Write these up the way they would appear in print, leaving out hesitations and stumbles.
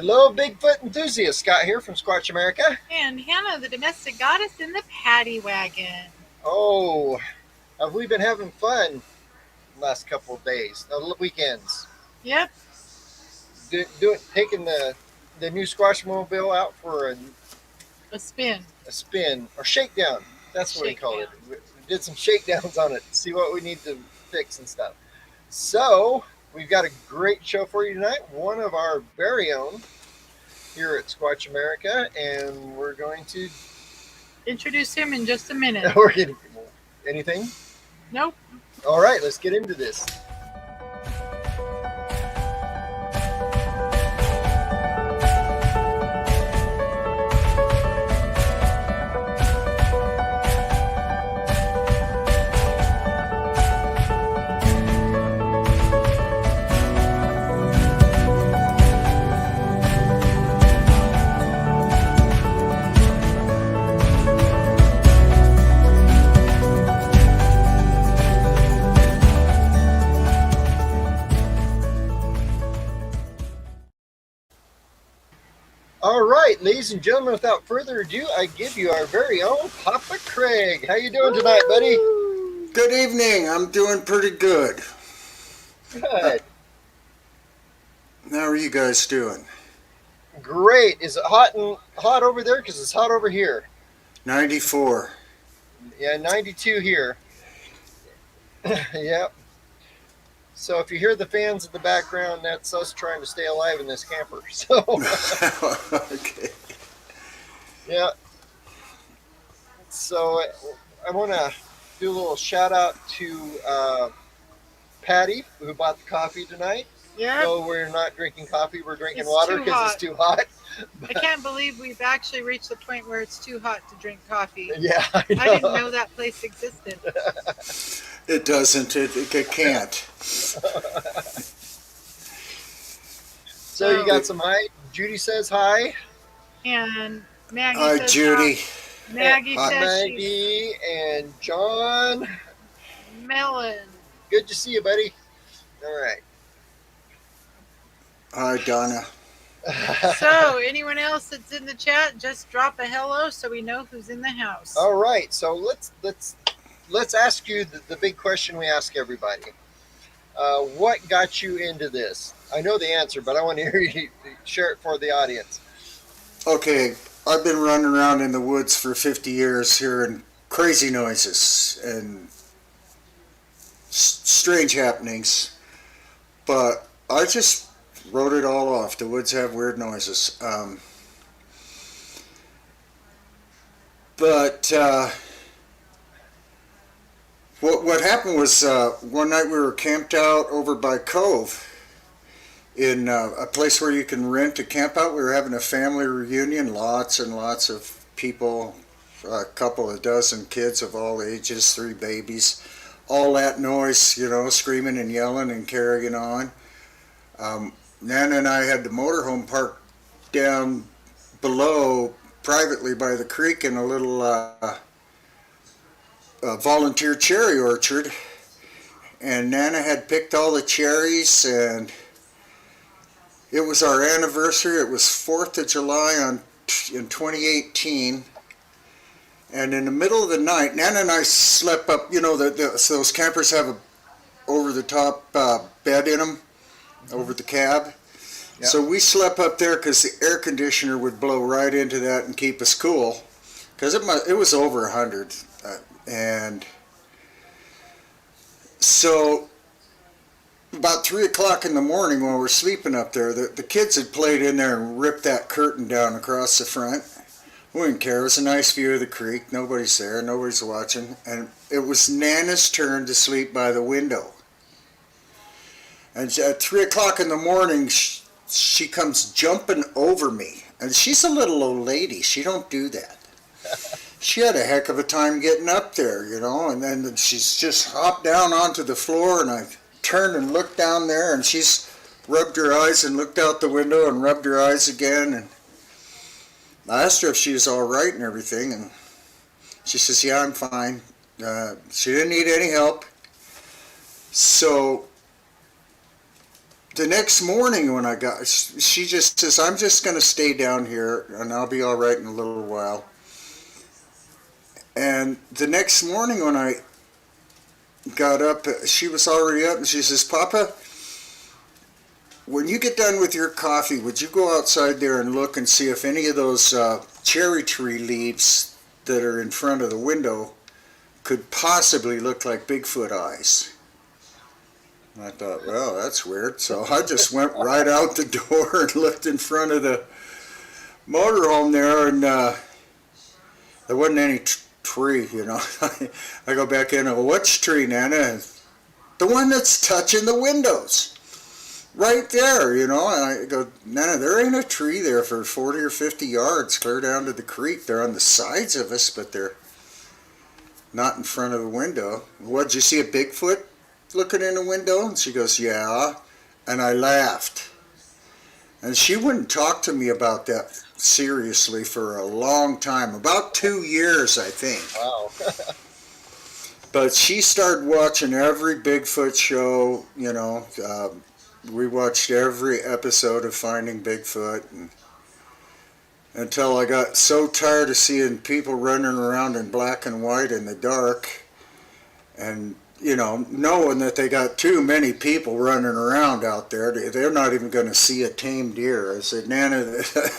Hello, Bigfoot enthusiast. Scott here from Squatch America. And Hannah, the domestic goddess in the paddy wagon. Oh, have we been having fun the last couple of days, weekends? Yep, Taking the new Squash mobile out for a spin, a spin or shakedown. That's what we call it. shakedown. We did some shakedowns on it, see what we need to fix and stuff. So we've got a great show for you tonight. One of our very own here at Squatch America, and we're going to Introduce him in just a minute. we're getting anything. Nope. All right, let's get into this. All right, ladies and gentlemen, without further ado, I give you our very own Papa Craig. How you doing tonight, buddy? Woo! Good evening. I'm doing pretty good. Good. How are you guys doing? Great. Is it hot over there? Because it's hot over here. 94. Yeah, 92 here. Yep. So if you hear the fans in the background, that's us trying to stay alive in this camper. So Okay. yeah. So I want to do a little shout out to Patty, who bought the coffee tonight. Yep. No, we're not drinking coffee. We're drinking It's water too because it's too hot. I can't believe we've actually reached the point where it's too hot to drink coffee. Yeah, I know. I didn't know that place existed. It doesn't. It can't. So you got some hi. Judy says hi. And Maggie Hi, says Judy. hi. Maggie Hi, says she's Maggie and John. melon. Good to see you, buddy. All right. Hi, Donna. So, anyone else that's in the chat, just drop a hello so we know who's in the house. All right. So let's ask you the big question we ask everybody. What got you into this? I know the answer, but I want to hear you share it for the audience. Okay, I've been running around in the woods for 50 years hearing crazy noises and strange happenings, but I just wrote it all off. The woods have weird noises. But what happened was one night we were camped out over by Cove in a place where you can rent a camp out. We were having a family reunion, lots and lots of people, a couple of dozen kids of all ages, 3 babies, all that noise, screaming and yelling and carrying on. Nana and I had the motorhome parked down below privately by the creek in a little volunteer cherry orchard, and Nana had picked all the cherries, and it was our anniversary. It was 4th of July in 2018, and in the middle of the night, Nana and I slept up. So those campers have a over-the-top bed in them, over the cab. Yep. So we slept up there because the air conditioner would blow right into that and keep us cool, because it was over 100. And so about 3 o'clock in the morning while we're sleeping up there, the kids had played in there and ripped that curtain down across the front. We didn't care. It was a nice view of the creek. Nobody's there. Nobody's watching. And it was Nana's turn to sleep by the window. And at 3 o'clock in the morning, she comes jumping over me. And she's a little old lady. She don't do that. She had a heck of a time getting up there, and then she's just hopped down onto the floor, and I turned and looked down there, and she's rubbed her eyes and looked out the window and rubbed her eyes again, and I asked her if she was all right and everything, and she says, yeah, I'm fine. She didn't need any help. So the next morning when I got, she just says, I'm just going to stay down here and I'll be all right in a little while. And the next morning when I got up, she was already up, and she says, Papa, when you get done with your coffee, would you go outside there and look and see if any of those cherry tree leaves that are in front of the window could possibly look like Bigfoot eyes? And I thought, well, that's weird. So I just went right out the door and looked in front of the motorhome there, and there wasn't any tree, you know. I go back in and go, which tree, Nana? The one that's touching the windows. Right there, you know. And I go, Nana, there ain't a tree there for 40 or 50 yards clear down to the creek. They're on the sides of us, but they're not in front of the window. What, did you see a Bigfoot looking in the window? And she goes, yeah. And I laughed. And she wouldn't talk to me about that seriously for a long time, about 2 years, I think. Wow. But she started watching every Bigfoot show, you know. We watched every episode of Finding Bigfoot, and until I got so tired of seeing people running around in black and white in the dark, and you know, knowing that they got too many people running around out there, they're not even going to see a tame deer. I said, Nana,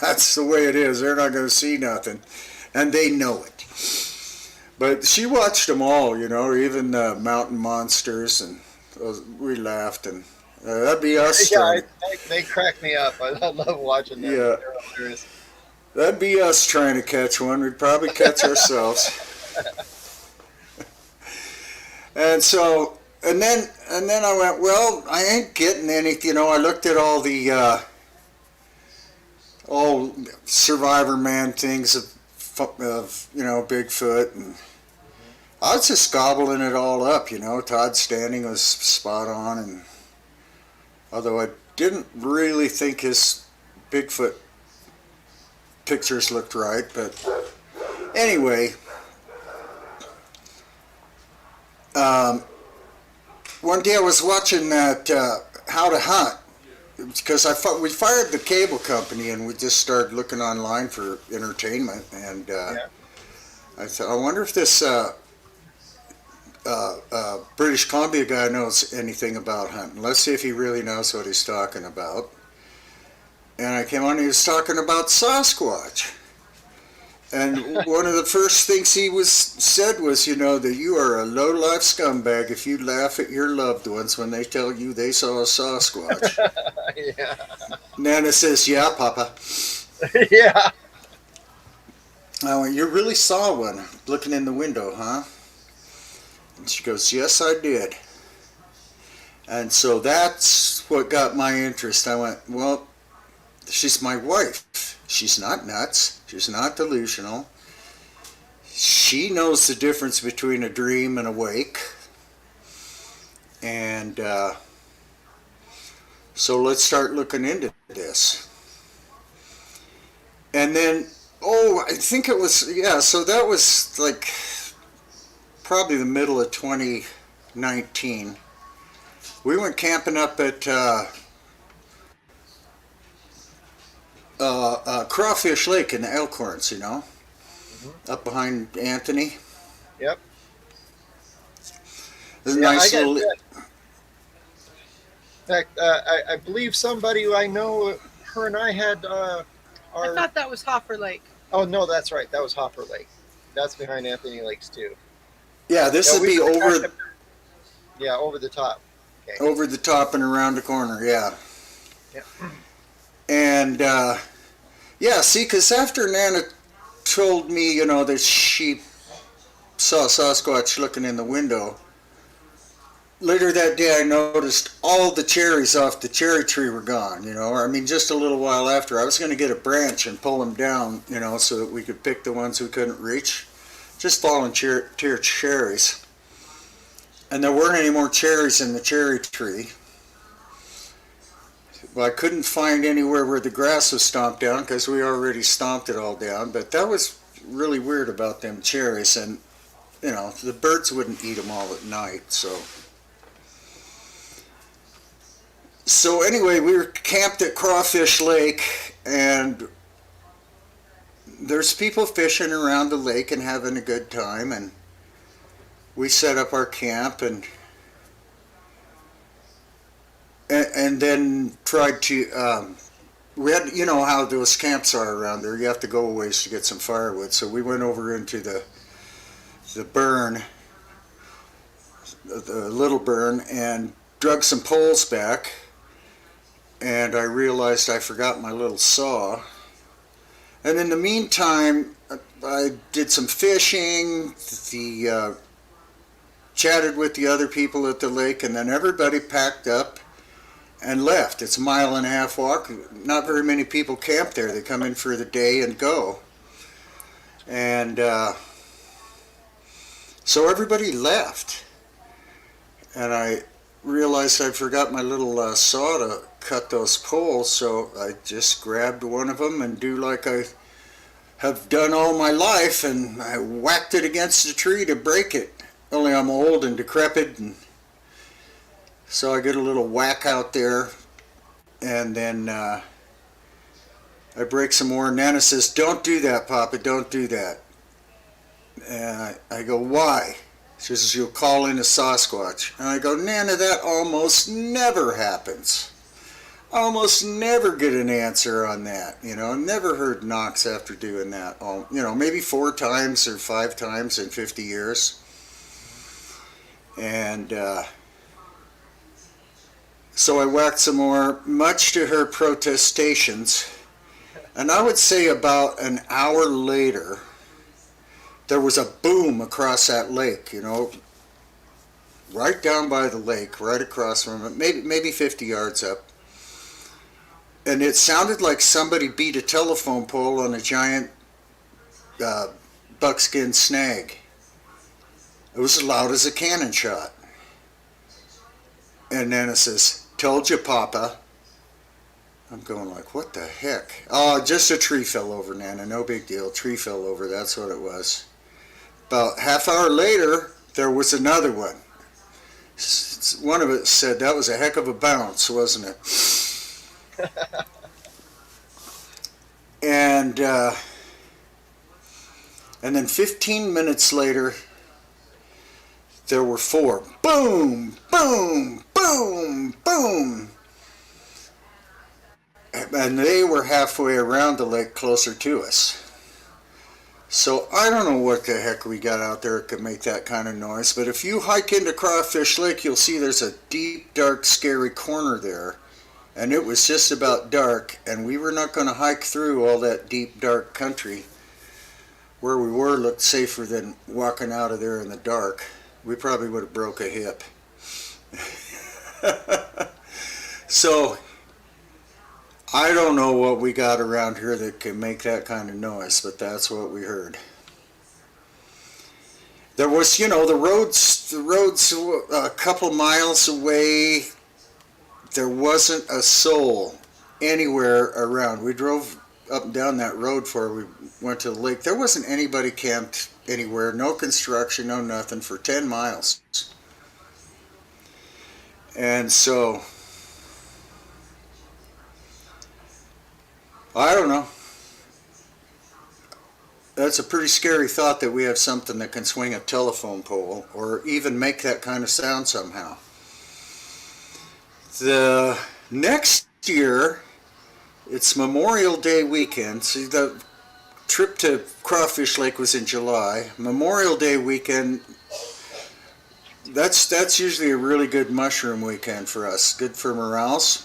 that's the way it is. They're not going to see nothing, and they know it. But she watched them all, you know, even the mountain monsters, and we laughed, and that'd be us. Yeah, they crack me up. I love watching them. Yeah. They're hilarious. That'd be us trying to catch one. We'd probably catch ourselves. And so, and then I went, well, I ain't getting anything. You know, I looked at all the Survivor Man things of you know, Bigfoot, and I was just gobbling it all up. You know, Todd's standing was spot on, and although I didn't really think his Bigfoot pictures looked right, but anyway, one day I was watching that How to Hunt, because we fired the cable company and we just started looking online for entertainment, and I thought, I wonder if this British Columbia guy knows anything about hunting. Let's see if he really knows what he's talking about. And I came on and he was talking about Sasquatch. And one of the first things he said was, you know, that you are a low-life scumbag if you laugh at your loved ones when they tell you they saw a Sasquatch. Yeah. Nana says, yeah, Papa. Yeah. I went, you really saw one looking in the window, huh? And she goes, yes, I did. And so that's what got my interest. I went, well, she's my wife. She's not nuts. She's not delusional. She knows the difference between a dream and a wake. And so let's start looking into this. And then, I think it was, yeah, so that was like probably the middle of 2019. We went camping up at Crawfish Lake in the Elkhorns, you know, up behind Anthony. Yep. There's a nice I got little. that. In fact, I believe somebody who I know, her and I had I thought that was Hopper Lake. Oh no, that's right. That was Hopper Lake. That's behind Anthony Lakes too. Yeah, this would be over. Yeah, over the top. Okay. Over the top and around the corner. Yeah. Yeah. And yeah, see, because after Nana told me, you know, that she saw Sasquatch looking in the window, later that day I noticed all the cherries off the cherry tree were gone, you know. I mean, just a little while after, I was going to get a branch and pull them down, you know, so that we could pick the ones we couldn't reach. Just fallen cherries. And there weren't any more cherries in the cherry tree. Well, I couldn't find anywhere where the grass was stomped down because we already stomped it all down. But that was really weird about them cherries. And, you know, the birds wouldn't eat them all at night. So, So anyway, we were camped at Crawfish Lake, and there's people fishing around the lake and having a good time, and we set up our camp and then tried to we had, you know how those camps are around there, you have to go a ways to get some firewood, so we went over into the burn, the little burn, and drug some poles back, and I realized I forgot my little saw. And in the meantime, I did some fishing, chatted with the other people at the lake, and then everybody packed up and left. It's a 1.5 mile walk. Not very many people camp there. They come in for the day and go. And so everybody left. And I realized I forgot my little saw to cut those poles, so I just grabbed one of them and do like I have done all my life, and I whacked it against the tree to break it. Only I'm old and decrepit, and so I get a little whack out there, and then I break some more. Nana says, "Don't do that, Papa, don't do that." And I go, "Why?" She says, "You'll call in a Sasquatch." And I go, "Nana, that almost never happens. I almost never get an answer on that. You know, never heard knocks after doing that. You know, maybe 4 times or 5 times in 50 years. And so I whacked some more, much to her protestations. And I would say about an hour later, there was a boom across that lake, you know, right down by the lake, right across from it, maybe 50 yards up. And it sounded like somebody beat a telephone pole on a giant buckskin snag. It was as loud as a cannon shot. And Nana says, "Told you, Papa." I'm going like, what the heck? Oh, just a tree fell over, Nana. No big deal. Tree fell over. That's what it was. About half hour later, there was another one. One of it said, "That was a heck of a bounce, wasn't it?" And then 15 minutes later, there were 4. Boom, boom, boom, boom. And they were halfway around the lake closer to us. So I don't know what the heck we got out there that could make that kind of noise, but if you hike into Crawfish Lake, you'll see there's a deep, dark, scary corner there. And it was just about dark, and we were not going to hike through all that deep, dark country. Where we were looked safer than walking out of there in the dark. We probably would have broke a hip. So I don't know what we got around here that can make that kind of noise, but that's what we heard. There was, you know, the roads a couple miles away. There wasn't a soul anywhere around. We drove up and down that road before we went to the lake. There wasn't anybody camped anywhere. No construction, no nothing for 10 miles. And so I don't know. That's a pretty scary thought that we have something that can swing a telephone pole or even make that kind of sound somehow. The next year, it's Memorial Day weekend. See, the trip to Crawfish Lake was in July. Memorial Day weekend, that's usually a really good mushroom weekend for us. Good for morals.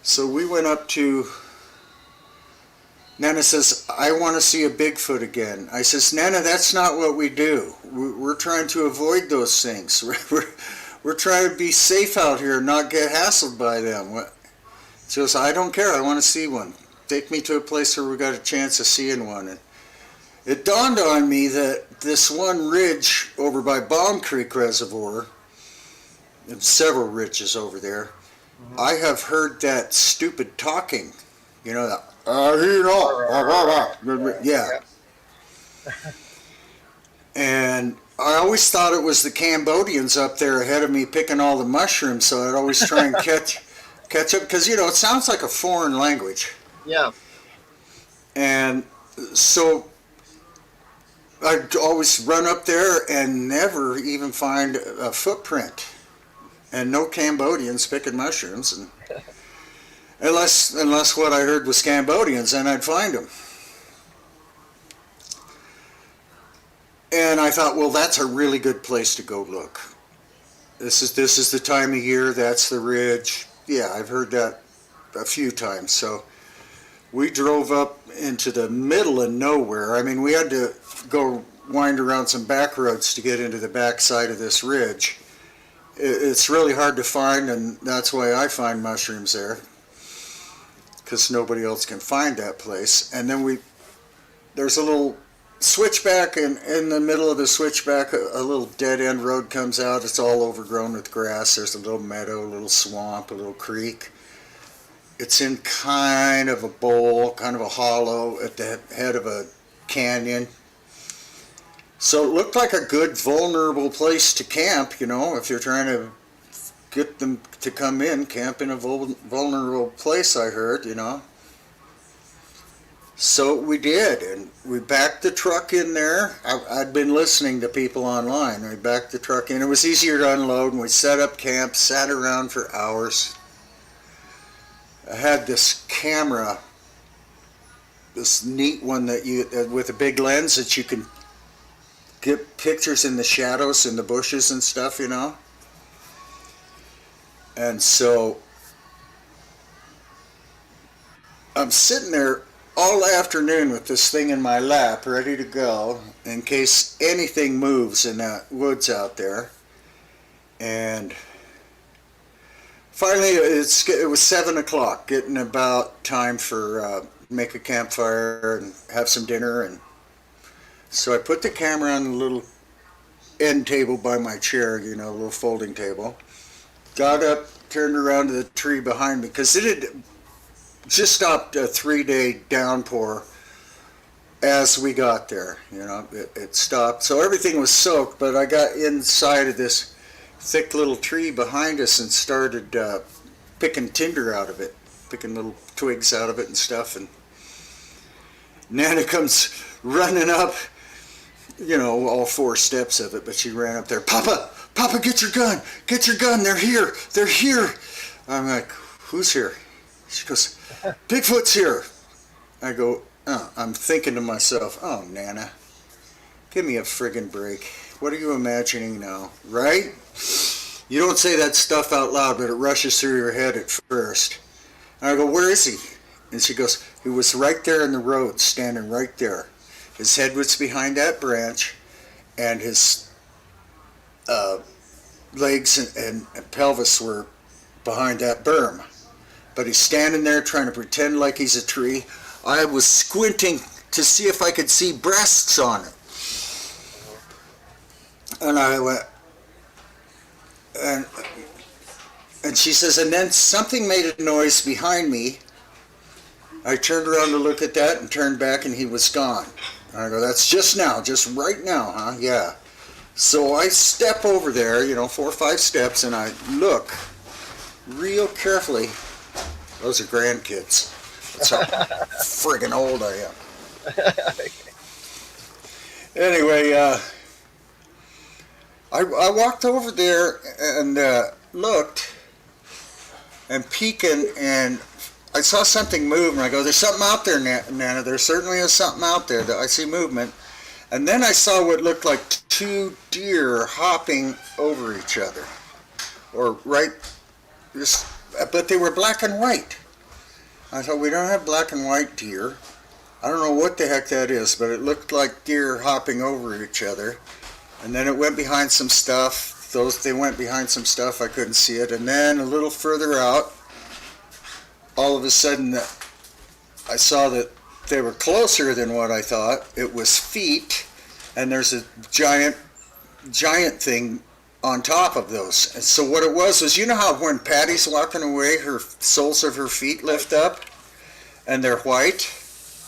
So we went up to... Nana says, "I want to see a Bigfoot again." I says, "Nana, that's not what we do. We're trying to avoid those things. We're trying to be safe out here and not get hassled by them." She goes, "I don't care. I want to see one. Take me to a place where we got a chance of seeing one." And it dawned on me that this one ridge over by Baum Creek Reservoir, and several ridges over there, I have heard that stupid talking. You know, that, yeah. And I always thought it was the Cambodians up there ahead of me picking all the mushrooms, so I'd always try and catch up, because it sounds like a foreign language. Yeah. And so I'd always run up there and never even find a footprint, and no Cambodians picking mushrooms, and unless what I heard was Cambodians, then I'd find them. And I thought, well, that's a really good place to go look. This is the time of year. That's the ridge. Yeah, I've heard that a few times. So we drove up into the middle of nowhere. I mean, we had to go wind around some back roads to get into the back side of this ridge. It's really hard to find, and that's why I find mushrooms there, because nobody else can find that place. And then there's a little switchback, and in the middle of the switchback a little dead end road comes out. It's all overgrown with grass. There's a little meadow, a little swamp, a little creek. It's in kind of a bowl, kind of a hollow at the head of a canyon. So it looked like a good vulnerable place to camp, if you're trying to get them to come in, camp in a vulnerable place, I heard, So we did, and we backed the truck in there. I'd been listening to people online. We backed the truck in. It was easier to unload, and we set up camp, sat around for hours. I had this camera, this neat one with a big lens that you can get pictures in the shadows in the bushes and stuff, And so I'm sitting there all afternoon with this thing in my lap, ready to go in case anything moves in that woods out there. And finally, it was 7 o'clock, getting about time for make a campfire and have some dinner. And so I put the camera on the little end table by my chair, a little folding table. Got up, turned around to the tree behind me, because it had just stopped a 3-day downpour as we got there. It stopped. So everything was soaked, but I got inside of this thick little tree behind us and started picking tinder out of it, picking little twigs out of it and stuff. And Nana comes running up, all 4 steps of it, but she ran up there. Papa, get your gun, they're here. I'm like, who's here? She goes, Bigfoot's here. I go, oh, I'm thinking to myself, oh, Nana, give me a friggin' break. What are you imagining now, right? You don't say that stuff out loud, but it rushes through your head at first. And I go, where is he? And she goes, he was right there in the road, standing right there. His head was behind that branch, and his legs and pelvis were behind that berm. But he's standing there trying to pretend like he's a tree. I was squinting to see if I could see breasts on it. And I went, and she says, and then something made a noise behind me. I turned around to look at that and turned back, and he was gone. And I go, that's just right now, huh? Yeah. So I step over there, 4 or 5 steps, and I look real carefully. Those are grandkids. That's how friggin' old I am. Anyway, I walked over there and looked and peeking, and I saw something move, and I go, there's something out there, Nana. There certainly is something out there. That I see movement. And then I saw what looked like 2 deer hopping over each other. But they were black and white. I thought, we don't have black and white deer. I don't know what the heck that is, but it looked like deer hopping over each other. And then it went behind some stuff. They went behind some stuff, I couldn't see it. And then a little further out, all of a sudden I saw that they were closer than what I thought. It was feet, and there's a giant thing on top of those. And so what it was, how when Patty's walking away, her soles of her feet lift up, and they're white?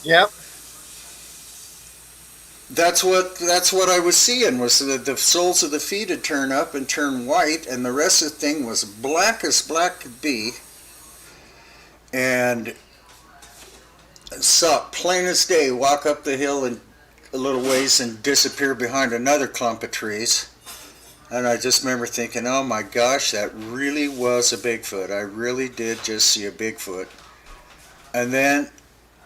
Yep. That's what I was seeing, was that the soles of the feet had turned up and turned white, and the rest of the thing was black as black could be. and saw it plain as day walk up the hill and a little ways and disappear behind another clump of trees. And I just remember thinking, oh my gosh, that really was a Bigfoot. I really did just see a Bigfoot. And then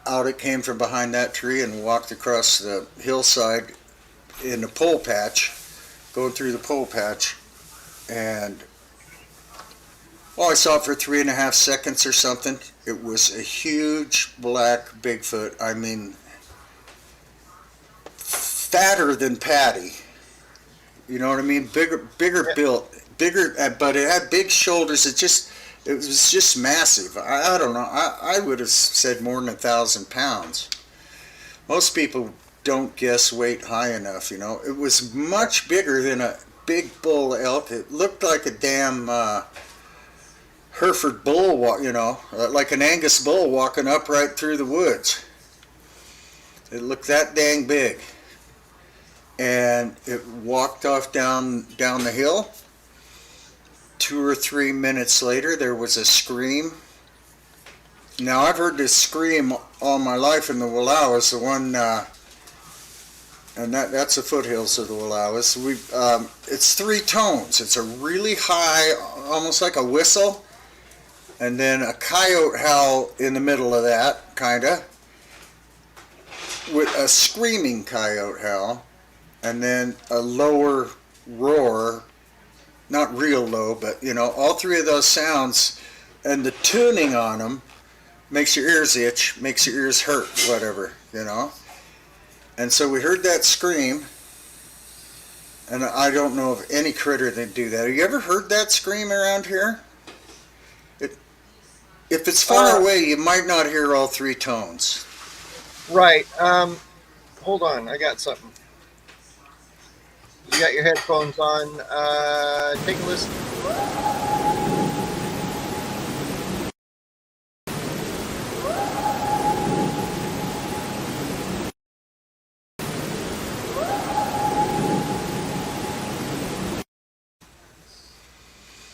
out it came from behind that tree and walked across the hillside in the pole patch, going through the pole patch. And well, I saw it for 3.5 seconds or something. It was a huge black Bigfoot. I mean, fatter than Patty. You know what I mean? Bigger built, bigger, but it had big shoulders. It was just massive. I don't know. I would have said more than 1,000 pounds. Most people don't guess weight high enough. You know, it was much bigger than a big bull elk. It looked like a damn Hereford bull, you know, like an Angus bull walking up right through the woods. It looked that dang big. And it walked off down the hill. 2 or 3 minutes later, there was a scream. Now, I've heard this scream all my life in the Wallowas, the one, and that's the foothills of the Wallowas. It's 3 tones. It's a really high, almost like a whistle, and then a coyote howl in the middle of that, kind of, with a screaming coyote howl. And then a lower roar, not real low, but you know, all 3 of those sounds and the tuning on them makes your ears itch, makes your ears hurt, whatever, you know. And so we heard that scream, and I don't know of any critter that do that. Have you ever heard that scream around here? If it's far away, you might not hear all 3 tones. Right. Hold on, I got something. You got your headphones on. Take a listen.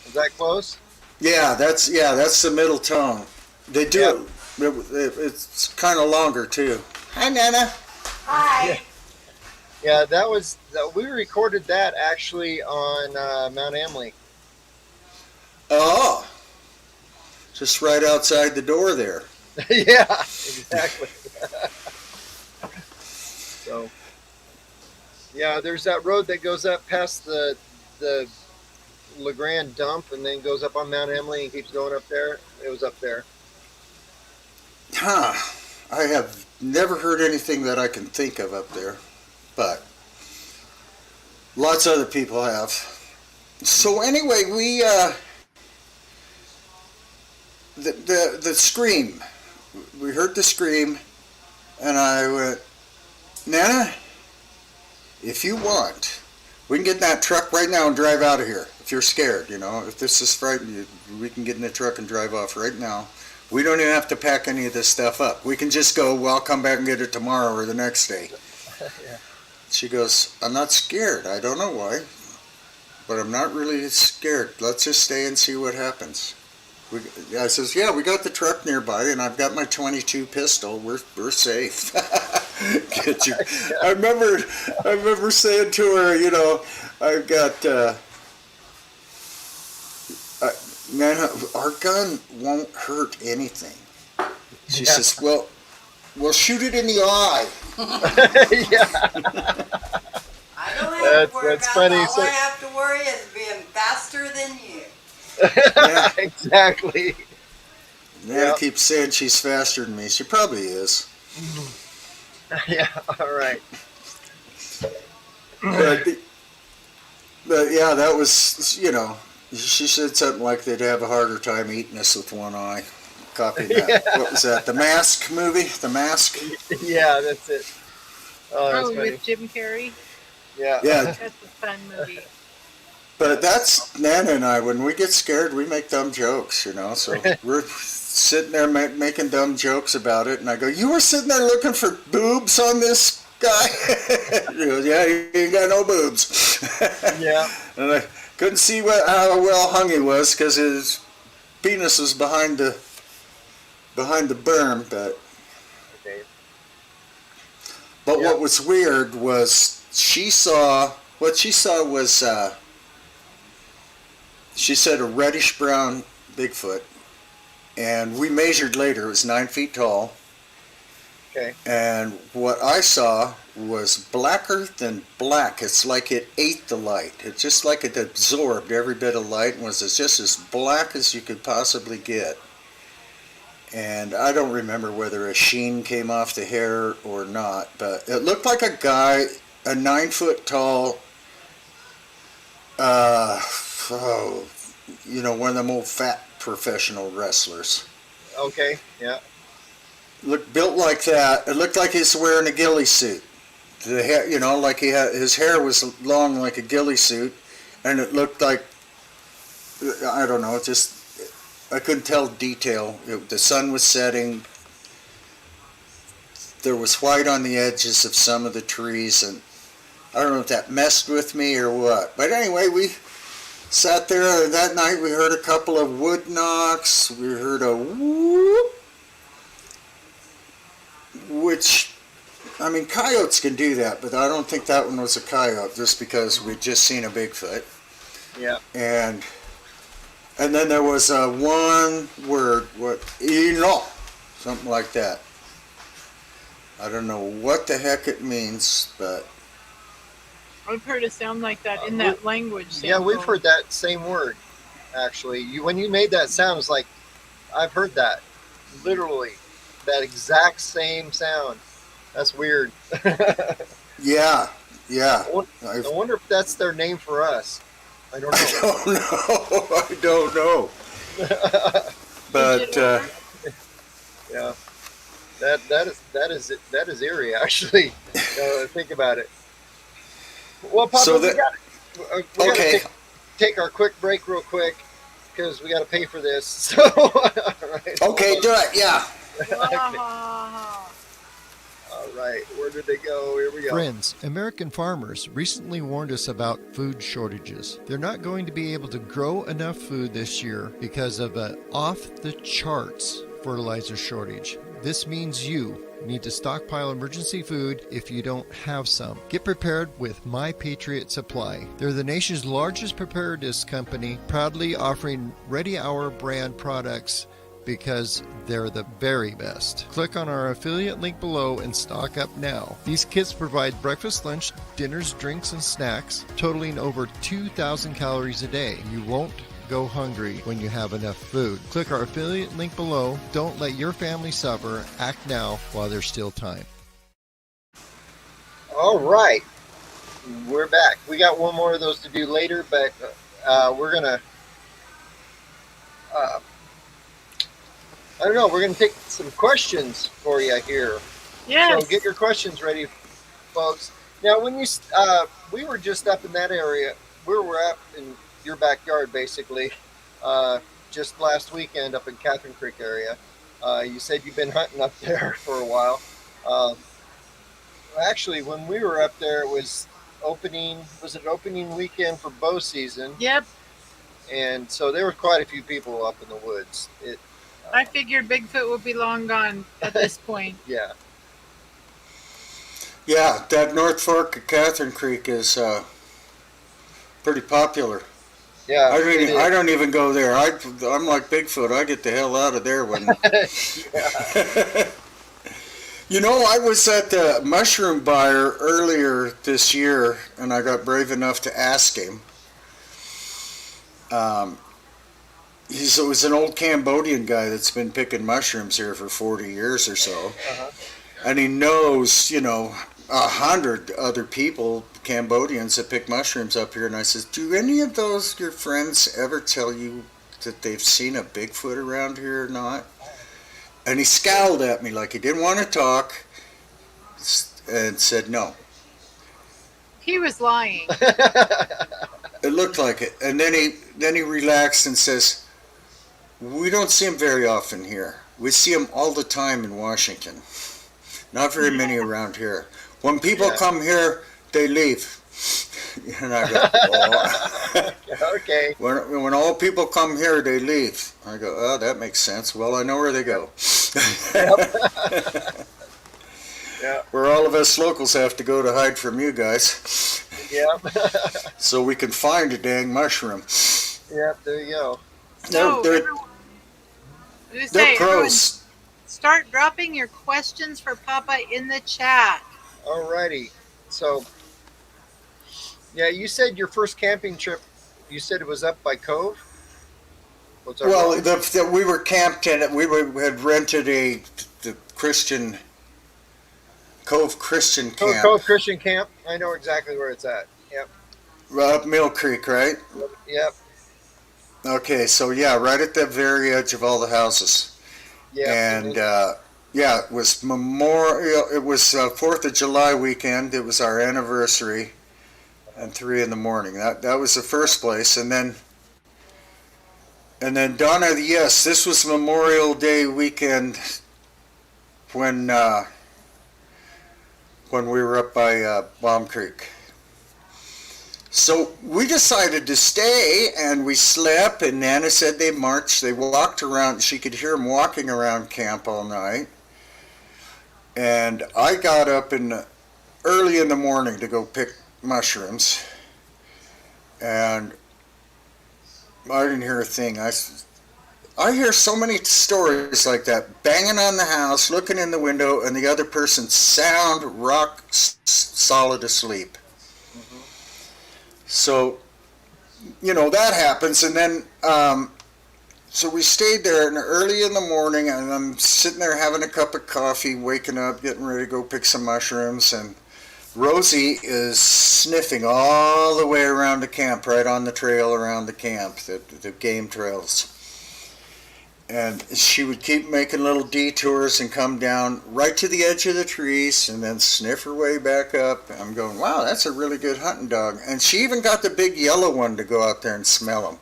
Is that close? Yeah, that's the middle tone. They do it's kind of longer too. Hi, Nana. Hi. Yeah, we recorded that actually on Mount Emily. Oh, just right outside the door there. Yeah, exactly. So, yeah, there's that road that goes up past the LeGrand dump and then goes up on Mount Emily and keeps going up there. It was up there. Huh. I have never heard anything that I can think of up there, but lots of other people have. So anyway, we the scream. We heard the scream, and I went, Nana, if you want, we can get in that truck right now and drive out of here. If you're scared, you know, if this is frightening you, we can get in the truck and drive off right now. We don't even have to pack any of this stuff up. We can just go, well, I'll come back and get it tomorrow or the next day. Yeah. She goes, I'm not scared. I don't know why, but I'm not really scared. Let's just stay and see what happens. I says, yeah, we got the truck nearby, and I've got my .22 pistol. We're safe. Get you. I remember saying to her, you know, I've got, man, our gun won't hurt anything. She says, well, we'll shoot it in the eye. Yeah. I don't have to worry that's about funny. that. All I have to worry is being faster than you. Yeah. Exactly. Nana keeps saying she's faster than me. She probably is. Yeah, all right. But yeah, that was, you know, she said something like they'd have a harder time eating us with one eye. Copy that. Yeah. What was that? The Mask movie? The Mask? Yeah, that's it. Oh, that's funny. With Jim Carrey. Yeah. Yeah. That's a fun movie. But that's Nana and I. When we get scared, we make dumb jokes, you know. So we're sitting there making dumb jokes about it, and I go, "You were sitting there looking for boobs on this guy?" He goes, "Yeah, he ain't got no boobs." Yeah. And I couldn't see how well hung he was because his penis was behind the behind the berm, but Okay. what was weird was she saw she said a reddish brown Bigfoot, and we measured later. It was 9 feet tall. Okay. And what I saw was blacker than black. It's like it ate the light. It's just like it absorbed every bit of light and was just as black as you could possibly get. And I don't remember whether a sheen came off the hair or not, but it looked like a guy, a 9 foot tall, one of them old fat professional wrestlers. Okay. Yeah. Looked built like that. It looked like he's wearing a ghillie suit. The hair, like his hair was long like a ghillie suit, and it looked like, I don't know, I couldn't tell detail. The sun was setting. There was white on the edges of some of the trees, and I don't know if that messed with me or what. But anyway, we sat there, and that night we heard a couple of wood knocks. We heard a whoop, which, I mean, coyotes can do that, but I don't think that one was a coyote just because we'd just seen a Bigfoot. Yeah. And then there was one word, something like that. I don't know what the heck it means, but I've heard a sound like that in that language. Yeah, we've heard that same word, actually. When you made that sound, it's like, I've heard that. Literally. That exact same sound. That's weird. yeah. I wonder if that's their name for us. I don't know. I don't know. But yeah, that is eerie, actually. Think about it. Well, Papa, so we got to take our quick break real quick because we got to pay for this. So, right. Okay, do it. Yeah. All right, where did they go? Here we go. Friends, American farmers recently warned us about food shortages. They're not going to be able to grow enough food this year because of an off-the-charts fertilizer shortage. This means you need to stockpile emergency food if you don't have some. Get prepared with My Patriot Supply. They're the nation's largest preparedness company, proudly offering Ready Hour brand products because they're the very best. Click on our affiliate link below and stock up now. These kits provide breakfast, lunch, dinners, drinks, and snacks, totaling over 2,000 calories a day. You won't go hungry when you have enough food. Click our affiliate link below. Don't let your family suffer. Act now while there's still time. All right, we're back. We got one more of those to do later, but we're gonna I don't know. We're going to take some questions for you here. Yes. So get your questions ready, folks. Now, when we were just up in that area. We were up in your backyard, basically, just last weekend up in Catherine Creek area. You said you've been hunting up there for a while. Actually, when we were up there, it was opening weekend for bow season. Yep. And so there were quite a few people up in the woods. I figured Bigfoot would be long gone at this point. Yeah. Yeah, that North Fork of Catherine Creek is pretty popular. Yeah. I don't even go there. I'm like Bigfoot. I get the hell out of there when. You know, I was at the mushroom buyer earlier this year, and I got brave enough to ask him. He was an old Cambodian guy that's been picking mushrooms here for 40 years or so. Uh-huh. And he knows, 100 other people, Cambodians, that pick mushrooms up here. And I said, do any of those, your friends, ever tell you that they've seen a Bigfoot around here or not? And he scowled at me like he didn't want to talk and said no. He was lying. It looked like it. And then he relaxed and says, we don't see them very often here. We see them all the time in Washington. Not very many around here. When people come here, they leave. And I go, oh. Okay. When all people come here, they leave. I go, oh, that makes sense. Well, I know where they go. Yep. Yeah. Where all of us locals have to go to hide from you guys. Yep. So we can find a dang mushroom. Yep. There you go. So, They're, everyone, they're everyone, pros. start dropping your questions for Papa in the chat. Alrighty. So, yeah, you said your first camping trip. You said it was up by Cove. What's that? Well, Wrong? we were camped in it. Had rented the Christian Cove Christian camp Cove Christian Camp. I know exactly where it's at. Yep. up Mill Creek, right? Yep. Okay, so yeah, right at the very edge of all the houses. Yep. And yeah, it was Memorial. It was 4th of July weekend. It was our anniversary, and 3 in the morning. That was the first place, and then Donna. Yes, this was Memorial Day weekend when we were up by Baum Creek. So we decided to stay, and we slept, and Nana said they marched. They walked around. She could hear them walking around camp all night. And I got up early in the morning to go pick mushrooms. And I didn't hear a thing. I hear so many stories like that, banging on the house, looking in the window, and the other person sound rock solid asleep. So, that happens, and then, so we stayed there, and early in the morning, and I'm sitting there having a cup of coffee, waking up, getting ready to go pick some mushrooms, and Rosie is sniffing all the way around the camp, right on the trail around the camp, the game trails. And she would keep making little detours and come down right to the edge of the trees and then sniff her way back up. I'm going, wow, that's a really good hunting dog. And she even got the big yellow one to go out there and smell him.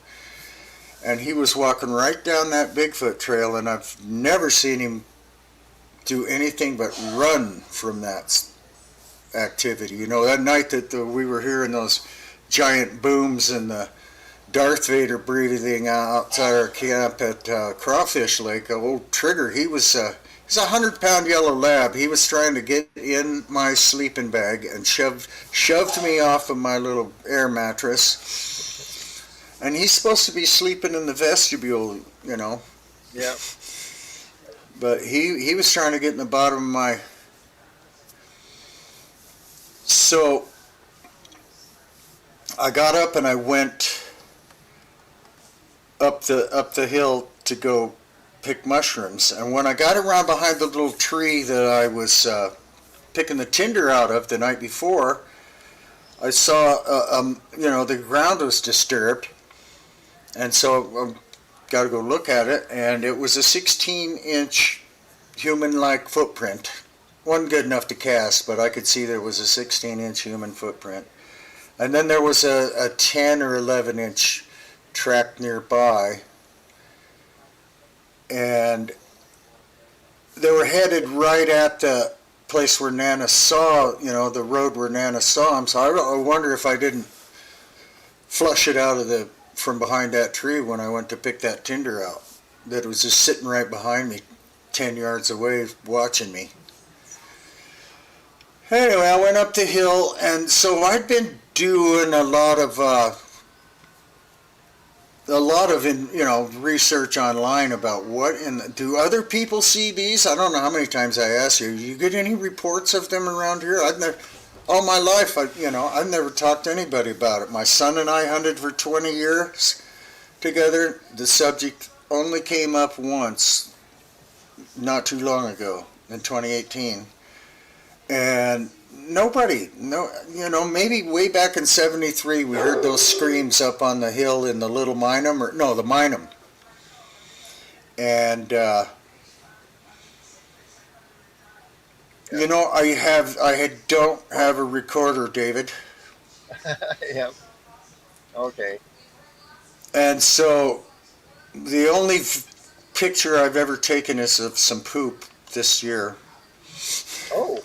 And he was walking right down that Bigfoot trail, and I've never seen him do anything but run from that activity. That night that we were hearing those giant booms and the Darth Vader breathing outside our camp at Crawfish Lake, old Trigger, he's a 100-pound yellow lab. He was trying to get in my sleeping bag and shoved me off of my little air mattress. And he's supposed to be sleeping in the vestibule, Yeah. But he was trying to get in the bottom of my... So I got up and I went up the hill to go pick mushrooms, and when I got around behind the little tree that I was picking the tinder out of the night before, I saw the ground was disturbed, and so I got to go look at it, and it was a 16-inch human-like footprint. Wasn't good enough to cast, but I could see there was a 16-inch human footprint, and then there was a 10 or 11-inch track nearby, and they were headed right at the place where Nana saw, the road where Nana saw him. So I wonder if I didn't flush it out from behind that tree when I went to pick that tinder out, that it was just sitting right behind me 10 yards away watching me. Anyway, I went up the hill, and so I'd been doing a lot of research online about do other people see these? I don't know how many times I asked you. You get any reports of them around here? All my life, I've never talked to anybody about it. My son and I hunted for 20 years together. The subject only came up once, not too long ago, in 2018, and maybe way back in 73 we heard those screams up on the hill in the Little Minum, the Minum. And I don't have a recorder, David. Yep. Okay. And so the only picture I've ever taken is of some poop this year. Oh.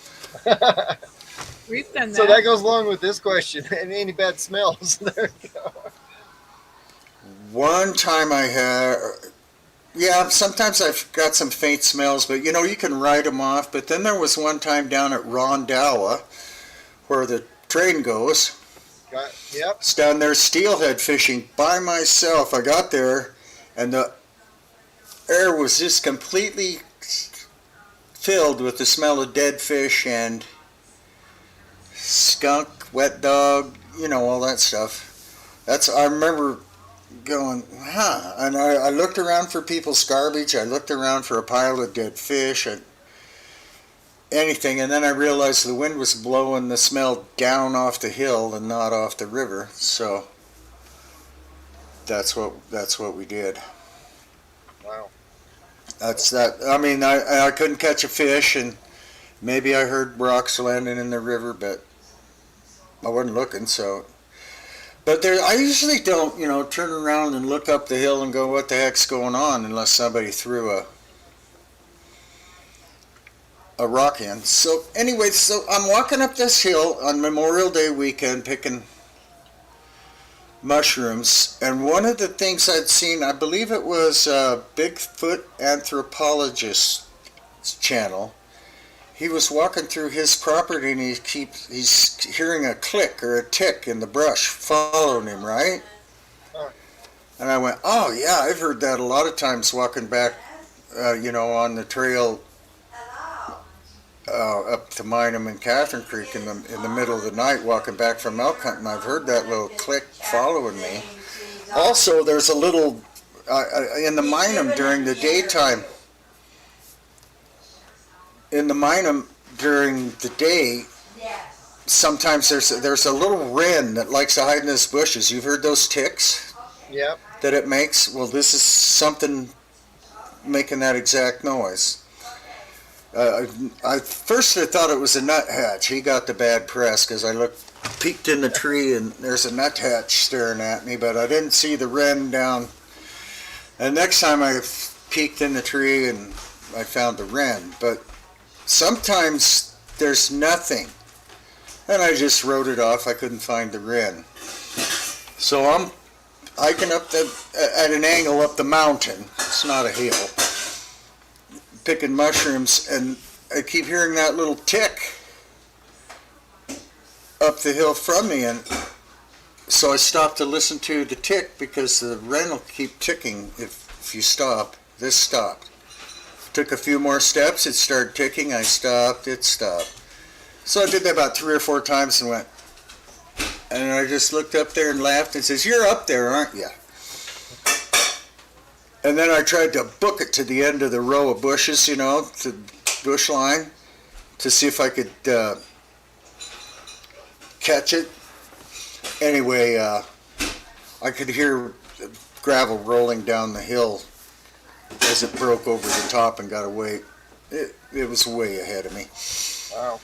We've done So that. that goes along with this question. And any bad smells? There you go. One time I had, yeah, sometimes I've got some faint smells, but you can write them off. But then there was one time down at Rondawa where the train goes. Yep. It's down there steelhead fishing by myself. I got there and the air was just completely filled with the smell of dead fish and skunk, wet dog, all that stuff. I remember going, and I looked around for people's garbage. I looked around for a pile of dead fish and anything, and then I realized the wind was blowing the smell down off the hill and not off the river. So that's what we did. Wow. That's that. I mean, I couldn't catch a fish, and maybe I heard rocks landing in the river, but I wasn't looking. So, but I usually don't, turn around and look up the hill and go, "What the heck's going on?" Unless somebody threw a rock in. So anyway, so I'm walking up this hill on Memorial Day weekend picking mushrooms, and one of the things I'd seen, I believe it was Bigfoot Anthropologist channel. He was walking through his property and he's hearing a click or a tick in the brush following him, right? And I went, oh yeah, I've heard that a lot of times walking back, on the trail up to Mineham and Catherine Creek in the middle of the night, walking back from elk hunting. I've heard that little click following me. Also, there's a little in the Mineham during the daytime. In the Mineham during the day, sometimes there's a little wren that likes to hide in those bushes. You've heard those ticks? Yep. That it makes? Well, this is something making that exact noise. I thought it was a nuthatch. He got the bad press because I peeked in the tree and there's a nuthatch staring at me, but I didn't see the wren down. And next time I peeked in the tree and I found the wren, but sometimes there's nothing. And I just wrote it off. I couldn't find the wren. So I'm hiking up at an angle up the mountain. It's not a hill. Picking mushrooms, and I keep hearing that little tick up the hill from me, and so I stopped to listen to the tick because the wren will keep ticking if you stop. This stopped. Took a few more steps, it started ticking, I stopped, it stopped. So I did that about 3 or 4 times and went, and I just looked up there and laughed and says, "You're up there, aren't you?" And then I tried to book it to the end of the row of bushes, to bush line, to see if I could catch it. Anyway, I could hear gravel rolling down the hill as it broke over the top and got away. It was way ahead of me. Wow.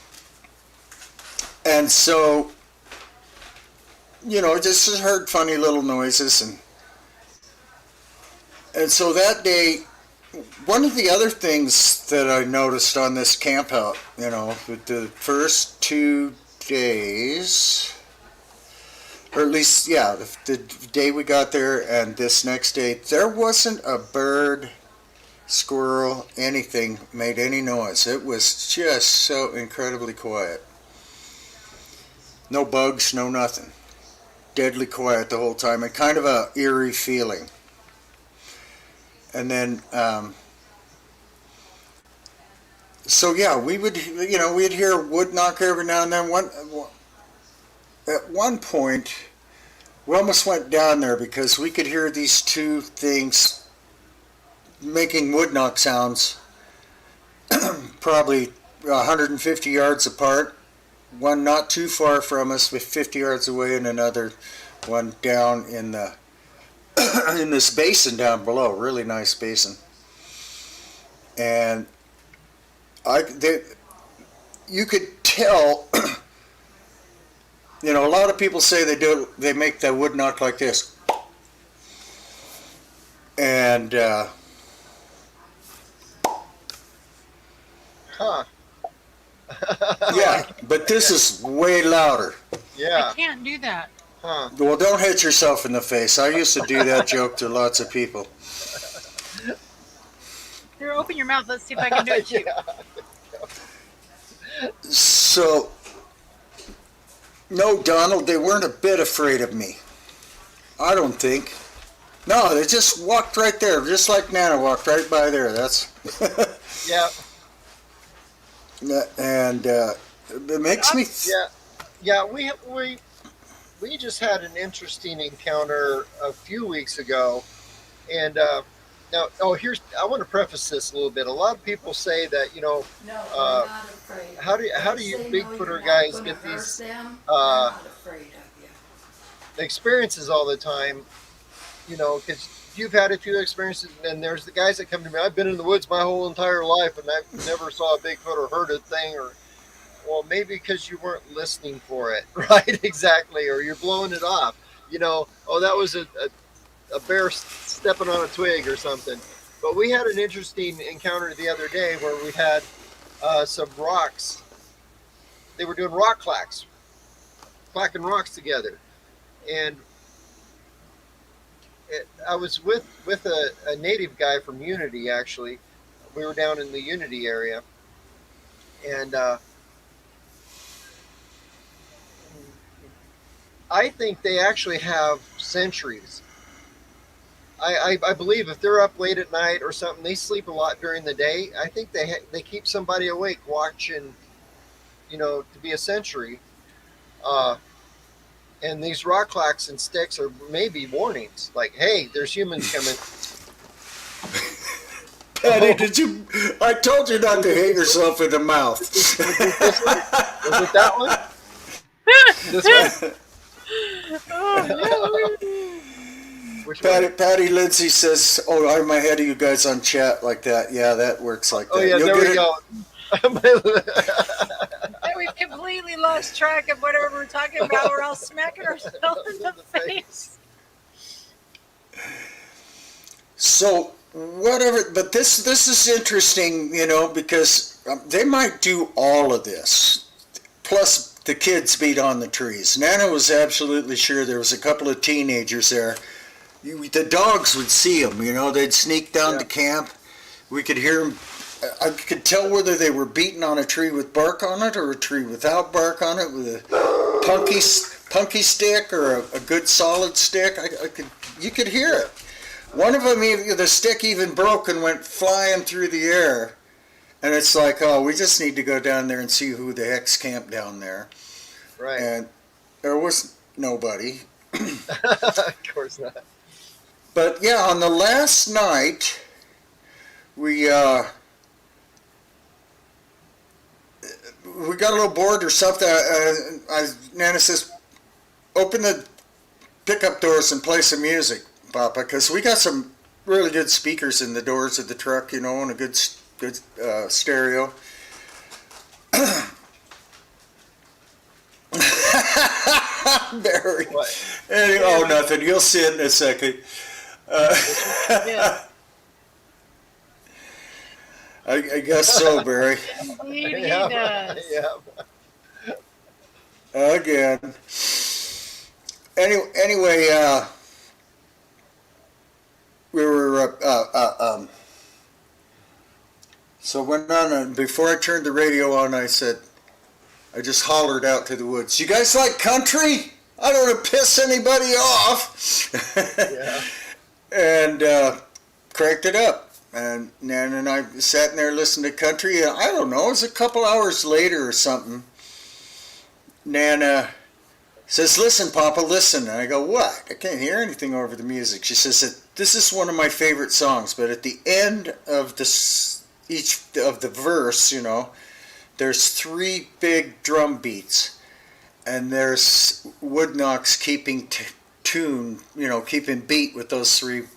And so, just heard funny little noises, and so that day, one of the other things that I noticed on this camp out, with the first 2 days, or at least, yeah, the day we got there and this next day, there wasn't a bird, squirrel, anything made any noise. It was just so incredibly quiet. No bugs, no nothing. Deadly quiet the whole time, and kind of a eerie feeling. And then, so yeah, we'd hear a wood knocker every now and then. At one point, we almost went down there because we could hear these two things making wood knock sounds probably 150 yards apart. One not too far from us, but 50 yards away, and another one down in the in this basin down below, really nice basin. And you could tell, a lot of people say they make that wood knock like this. And Yeah, but this is way louder. Yeah. I can't do that. Huh. Well, don't hit yourself in the face. I used to do that joke to lots of people. Here, open your mouth. Let's see if I can do it too. Yeah. So, no, Donald, they weren't a bit afraid of me. I don't think. No, they just walked right there, just like Nana walked right by there. That's. Yeah. And it makes me. Yeah. Yeah. We just had an interesting encounter a few weeks ago, and now, I want to preface this a little bit. A lot of people say that, No, uh, we're not afraid. how do you They say, no, Bigfooter you're not guys gonna get hurt these them. uh, They're not afraid of you. experiences all the time? Because you've had a few experiences, and there's the guys that come to me. I've been in the woods my whole entire life, and I've never saw a Bigfoot or heard a thing. Or, well, maybe because you weren't listening for it, right? Exactly, or you're blowing it off. Oh, that was a bear stepping on a twig or something. But we had an interesting encounter the other day where we had some rocks. They were doing rock clacks, clacking rocks together, and I was with a native guy from Unity. Actually, we were down in the Unity area, and I think they actually have sentries. I believe if they're up late at night or something, they sleep a lot during the day. I think they keep somebody awake watching, to be a sentry. Uh, and these rock clacks and sticks are maybe warnings, like, "Hey, there's humans coming." Patty, did you? I told you not to hit yourself in the mouth. Was it that one? This one? Oh, Which one? Patty Lindsay says, "Oh, I'm ahead of you guys on chat like that." Yeah, that works like that. Oh yeah, You'll there get we it- go. And we've completely lost track of whatever we're talking about. We're all smacking ourselves in the face. So whatever, but this is interesting, because they might do all of this. Plus, the kids beat on the trees. Nana was absolutely sure there was a couple of teenagers there. The dogs would see them, they'd sneak down to camp. We could hear them. I could tell whether they were beating on a tree with bark on it or a tree without bark on it with a punky stick or a good solid stick. You could hear it. One of them, the stick even broke and went flying through the air. And it's like, oh, we just need to go down there and see who the heck's camped down there. Right. And there was nobody. Of course not. But yeah, on the last night, we got a little bored or something. Nana says, "Open the pickup doors and play some music, Papa," because we got some really good speakers in the doors of the truck, and a good stereo. Barry. What? Anyway, oh, nothing. You'll see it in a second. Yeah. I guess so, Barry. Indeed, he Yeah. does. Yeah. Again. Anyway, we were so went on, and before I turned the radio on, I just hollered out to the woods, "You guys like country? I don't want to piss anybody off." Yeah. And cranked it up. And Nan and I sat in there listening to country. And I don't know, it was a couple hours later or something. Nana says, "Listen, Papa, listen." And I go, "What?" I can't hear anything over the music. She says that this is one of my favorite songs, but at the end of each of the verse, there's 3 big drum beats, and there's wood knocks keeping tune, keeping beat with those 3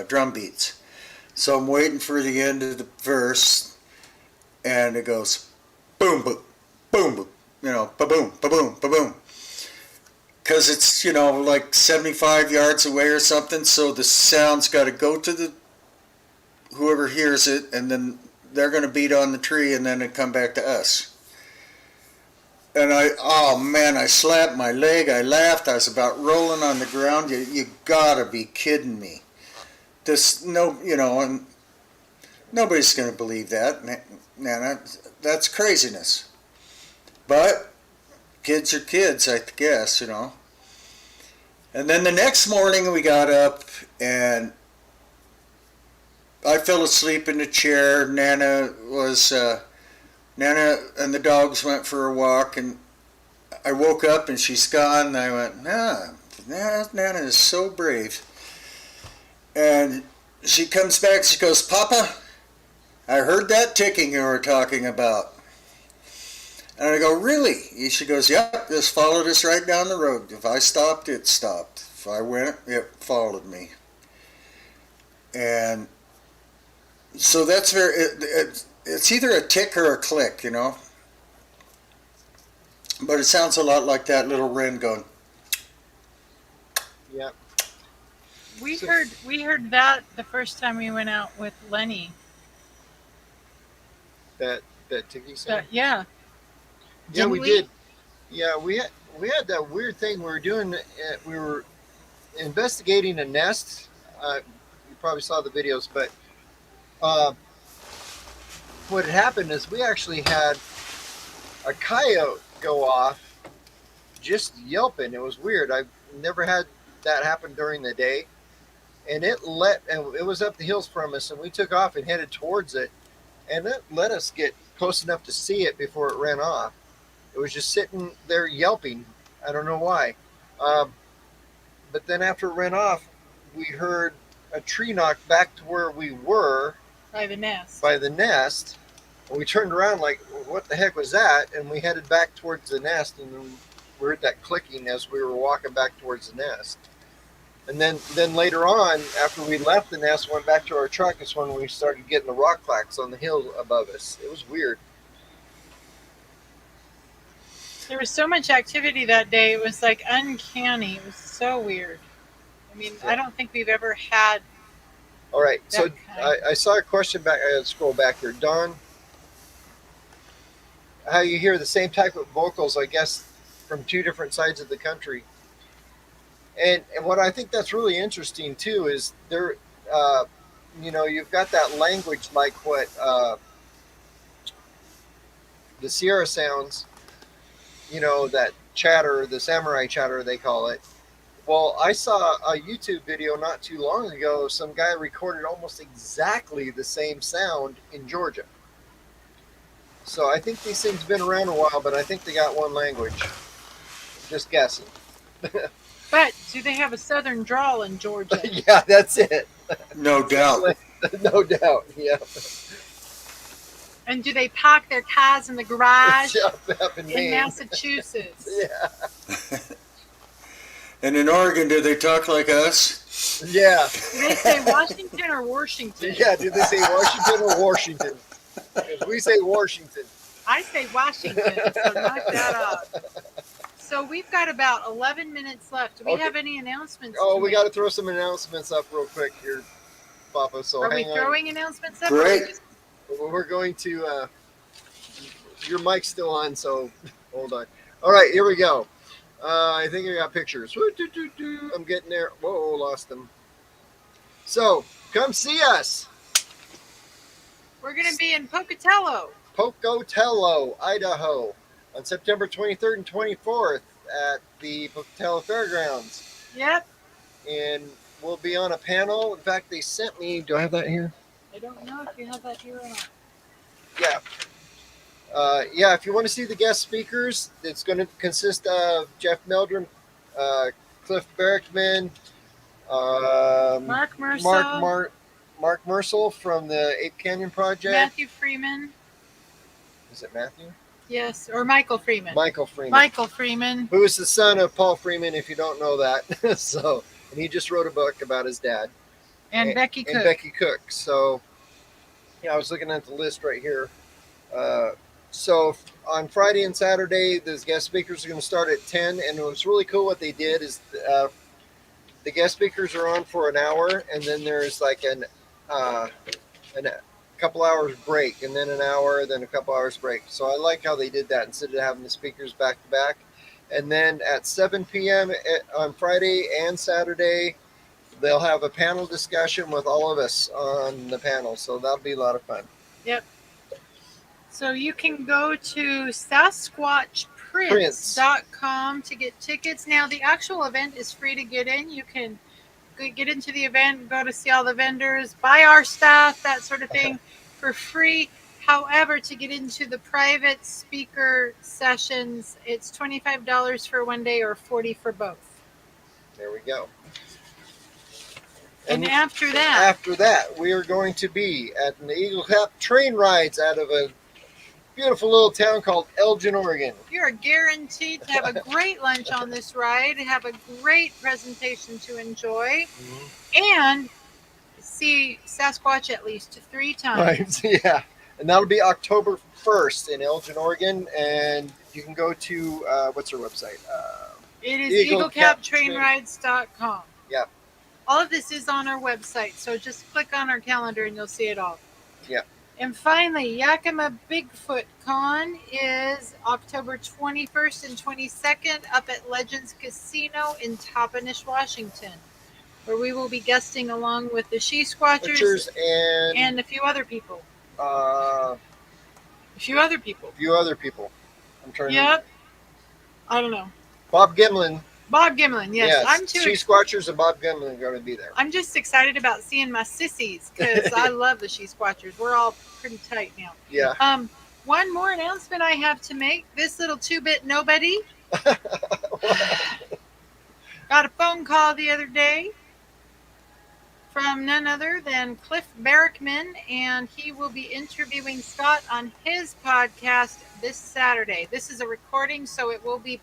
drum beats. So I'm waiting for the end of the verse, and it goes boom, boom, boom, boom, ba-boom, ba-boom, ba-boom. Because it's, like 75 yards away or something, so the sound's got to go to whoever hears it, and then they're going to beat on the tree, and then it come back to us. And oh man, I slapped my leg. I laughed. I was about rolling on the ground. You gotta be kidding me. This, no, and nobody's gonna believe that. Man, that's craziness. But kids are kids, I guess. And then the next morning we got up and I fell asleep in the chair. Nana and the dogs went for a walk, and I woke up and she's gone. And I went, Nana is so brave. And she comes back. She goes, Papa, I heard that ticking you were talking about. And I go, really? She goes, yep, just followed us right down the road. If I stopped, it stopped. If I went, it followed me. And so that's it's either a tick or a click, But it sounds a lot like that little wren going. Yeah. We heard that the first time we went out with Lenny. That ticking sound. Yeah. Yeah, we did. Yeah, we had that weird thing we were doing. We were investigating a nest. You probably saw the videos, but what had happened is we actually had a coyote go off just yelping. It was weird. I've never had that happen during the day. And it was up the hills from us, and we took off and headed towards it, and it let us get close enough to see it before it ran off. It was just sitting there yelping. I don't know why. But then after it ran off, we heard a tree knock back to where we were. By the nest. And we turned around like, what the heck was that? And we headed back towards the nest, and we heard that clicking as we were walking back towards the nest. And then later on, after we left the nest, went back to our truck, is when we started getting the rock clacks on the hill above us. It was weird. There was so much activity that day. It was like uncanny. It was so weird. I mean, yeah. I don't think we've ever had. All right. So I saw a question back. I had to scroll back here. Don, how you hear the same type of vocals, I guess, from two different sides of the country. And what I think that's really interesting too is there, you've got that language like what the Sierra sounds, that chatter, the samurai chatter they call it. Well, I saw a YouTube video not too long ago. Some guy recorded almost exactly the same sound in Georgia. So I think these things have been around a while, but I think they got one language. Just guessing. But do they have a southern drawl in Georgia? Yeah, that's it. No doubt. No doubt, yeah. And do they park their cars in the garage in Massachusetts? Yeah. And in Oregon, do they talk like us? Yeah. Do they say Washington or Washington? Yeah, do they say Washington or Washington? Because we say Washington. I say Washington, so knock that out. So we've got about 11 minutes left. Do we have any announcements? Oh, we got to throw some announcements up real quick here, Papa. So are we throwing announcements up? Great. We're going to. Your mic's still on, so hold on. All right, here we go. I think I got pictures. I'm getting there. Whoa, lost them. So come see us. We're going to be in Pocatello, Idaho, on September 23rd and 24th at the Pocatello Fairgrounds. Yep. And we'll be on a panel. In fact, they sent me. Do I have that here? I don't know if you have that here or not. Yeah. If you want to see the guest speakers, it's going to consist of Jeff Meldrum, Cliff Berickman, Mark Mercer. Mark Mercel from the Ape Canyon Project. Matthew Freeman. Is it Matthew? Yes, or Michael Freeman. Michael Freeman. Michael Freeman. Who is the son of Paul Freeman, if you don't know that. And he just wrote a book about his dad. And Becky Cook. And Becky Cook. So, I was looking at the list right here. So on Friday and Saturday, the guest speakers are going to start at 10. And it was really cool what they did is the guest speakers are on for an hour. And then there's like an couple hours break, and then an hour, then a couple hours break. So I like how they did that instead of having the speakers back to back. And then at 7 p.m. On Friday and Saturday, they'll have a panel discussion with all of us on the panel. So that'll be a lot of fun. Yep. So you can go to sasquatchprints.com to get tickets. Now, the actual event is free to get in. You can get into the event, go to see all the vendors, buy our stuff, that sort of thing for free. However, to get into the private speaker sessions, it's $25 for one day or $40 for both. There we go. And after that, we are going to be at the Eagle Cap train rides out of a beautiful little town called Elgin, Oregon. You're guaranteed to have a great lunch on this ride, have a great presentation to enjoy, and see Sasquatch at least 3 times. Right, yeah. And that'll be October 1st in Elgin, Oregon. And you can go to, what's our website? It is eaglecaptrainrides.com. Yeah. All of this is on our website, so just click on our calendar and you'll see it all. Yeah. And finally, Yakima Bigfoot Con is October 21st and 22nd up at Legends Casino in Toppenish, Washington, where we will be guesting along with the She Squatchers and a few other people. A few other people. I'm trying Yep. I don't know. Bob Gimlin. Yes. I'm too. She Squatchers and Bob Gimlin are going to be there. I'm just excited about seeing my sissies because I love the She Squatchers. We're all pretty tight now. Yeah. One more announcement I have to make. This little 2-bit nobody got a phone call the other day from none other than Cliff Barrickman, and he will be interviewing Scott on his podcast this Saturday. This is a recording, so it will be...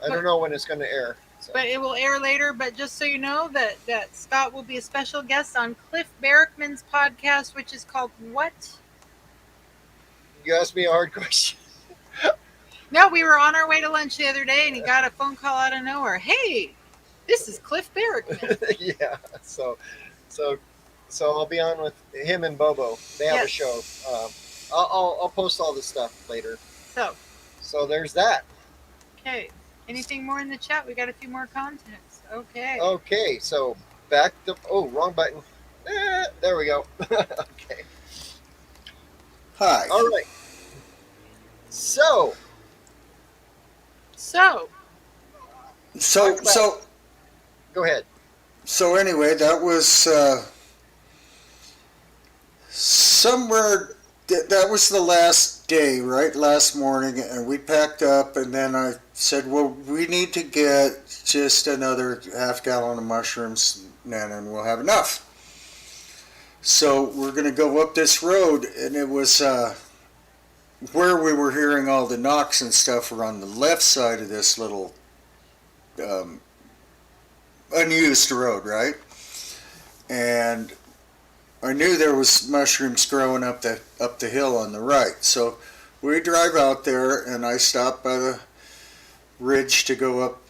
I don't know when it's going to air. So. But it will air later. But just so you know that Scott will be a special guest on Cliff Barrickman's podcast, which is called what? You asked me a hard question. No, we were on our way to lunch the other day, and he got a phone call out of nowhere. Hey, this is Cliff Barrickman. Yeah. So I'll be on with him and Bobo. They have a show. I'll post all this stuff later. So there's that. Okay. Anything more in the chat? We got a few more contacts. Okay. Okay, so back to... Oh, wrong button. There we go. Okay. Hi. All right. So. Go ahead. So anyway, that was somewhere... That was the last day, right? Last morning, and we packed up, and then I said, well, we need to get just another half gallon of mushrooms, and we'll have enough. So we're going to go up this road, and it was where we were hearing all the knocks and stuff were on the left side of this little unused road, right? And I knew there was mushrooms growing up the hill on the right. So we drive out there, and I stopped by the ridge to go up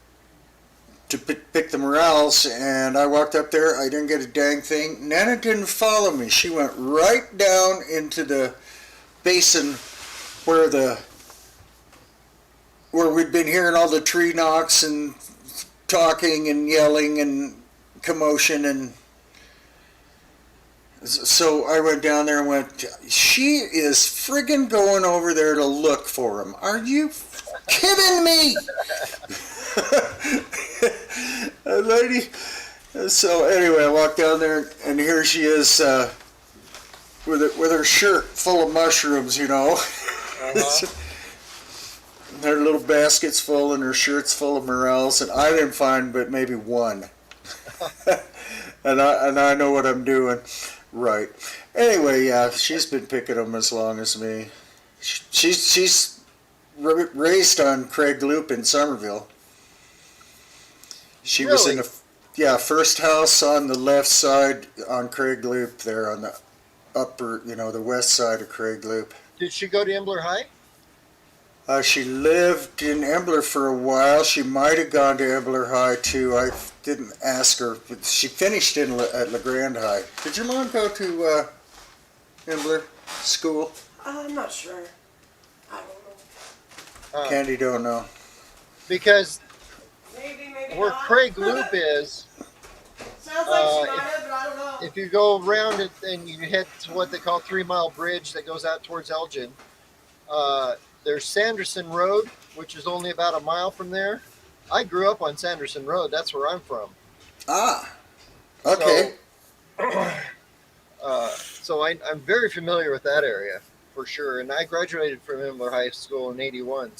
to pick the morels, and I walked up there. I didn't get a dang thing. Nana didn't follow me. She went right down into the basin where we'd been hearing all the tree knocks and talking and yelling and commotion, and so I went down there and went, she is friggin' going over there to look for him. Are you kidding me? Lady. So anyway, I walked down there, and here she is with her shirt full of mushrooms, you know. Her little basket's full and her shirt's full of morels, and I didn't find but maybe one. and I know what I'm doing. Right. Anyway, yeah, she's been picking them as long as me. She's raised on Craig Loop in Somerville. She was in the first house on the left side on Craig Loop there on the upper, the west side of Craig Loop. Did she go to Embler High? She lived in Embler for a while. She might have gone to Embler High too. I didn't ask her, but she finished at LeGrand High. Did your mom go to Embler? school? I'm not sure. I don't know. Candy don't know. Because Maybe, maybe where not. Craig Loop is, Sounds like she might have, but I don't know. if you go around it and you head to what they call 3 Mile Bridge that goes out towards Elgin, there's Sanderson Road, which is only about a mile from there. I grew up on Sanderson Road. That's where I'm from. Ah, okay. So I'm very familiar with that area for sure. And I graduated from Himmler High School in '81.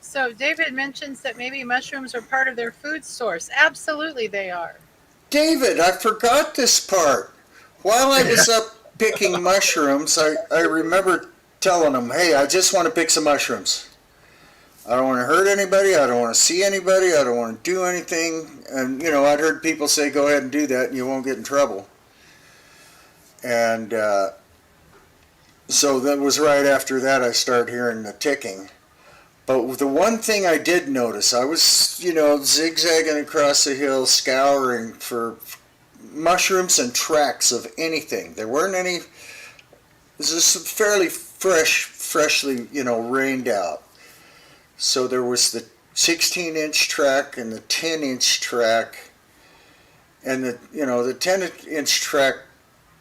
So David mentions that maybe mushrooms are part of their food source. Absolutely, they are. David, I forgot this part. While I was up picking mushrooms, I remember telling him, hey, I just want to pick some mushrooms. I don't want to hurt anybody. I don't want to see anybody. I don't want to do anything. And, you know, I'd heard people say, go ahead and do that and you won't get in trouble. And so that was right after that I started hearing the ticking. But the one thing I did notice, I was, you know, zigzagging across the hill, scouring for mushrooms and tracks of anything. There weren't any. This is fairly freshly, you know, rained out. So there was the 16-inch track and the 10-inch track, and the 10-inch track